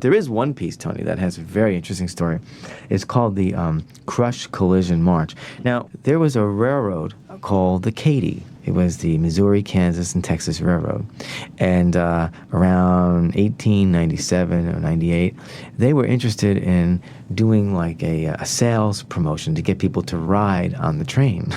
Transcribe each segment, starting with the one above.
But there is one piece, Tony, that has a very interesting story. It's called the Crush Collision March. Now, there was a railroad called the Katy. It was the Missouri, Kansas, and Texas Railroad. And around 1897 or 98, they were interested in doing like a sales promotion to get people to ride on the train.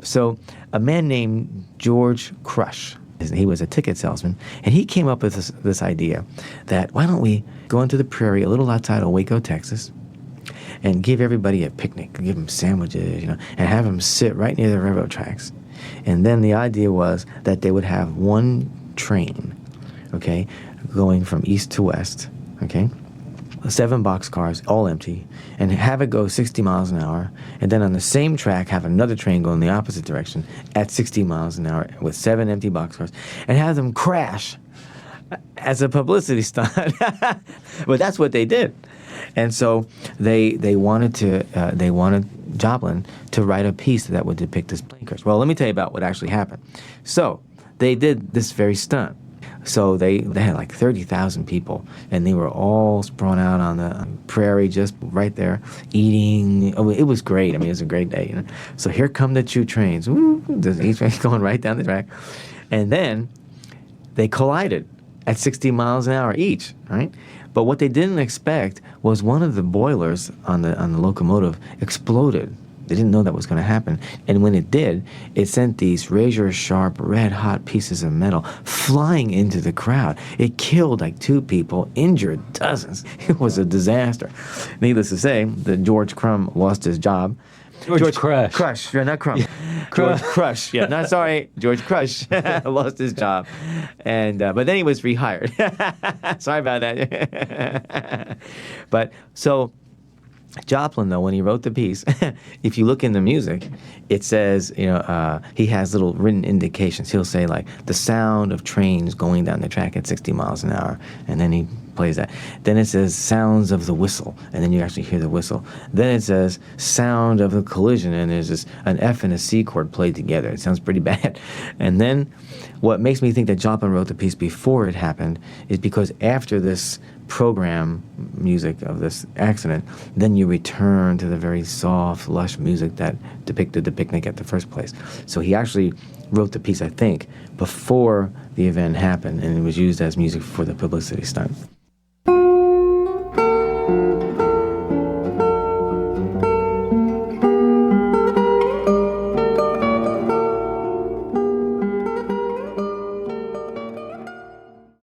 So a man named George Crush, he was a ticket salesman, and he came up with this idea that why don't we go into the prairie a little outside of Waco, Texas, and give everybody a picnic, give them sandwiches, and have them sit right near the railroad tracks. And then the idea was that they would have one train, okay, going from east to west, okay, 7 boxcars, all empty, and have it go 60 miles an hour, and then on the same track have another train go in the opposite direction at 60 miles an hour with 7 empty boxcars, and have them crash as a publicity stunt. But that's what they did. And so they wanted Joplin to write a piece that would depict this plane crash. Well, let me tell you about what actually happened. So they did this very stunt. So they had like 30,000 people, and they were all sprawled out on the prairie just right there eating. Oh, it was great. I mean, it was a great day. So here come the 2 trains. Woo, each train going right down the track. And then they collided at 60 miles an hour each, right? But what they didn't expect was one of the boilers on the locomotive exploded. They didn't know that was going to happen. And when it did, it sent these razor-sharp, red-hot pieces of metal flying into the crowd. It killed like 2 people, injured dozens. It was a disaster. Needless to say, the George Crumb lost his job. George Crush. Crush, yeah, not Crumb. Yeah. George Crush, yeah, not sorry. George Crush lost his job, and but then he was rehired. Sorry about that. But so Joplin, though, when he wrote the piece, if you look in the music, it says, he has little written indications. He'll say, like, the sound of trains going down the track at 60 miles an hour, and then he plays that. Then it says sounds of the whistle, and then you actually hear the whistle. Then it says sound of the collision, and there's an F and a C chord played together. It sounds pretty bad. And then what makes me think that Joplin wrote the piece before it happened is because after this program music of this accident, then you return to the very soft, lush music that depicted the picnic at the first place. So he actually wrote the piece, I think, before the event happened, and it was used as music for the publicity stunt.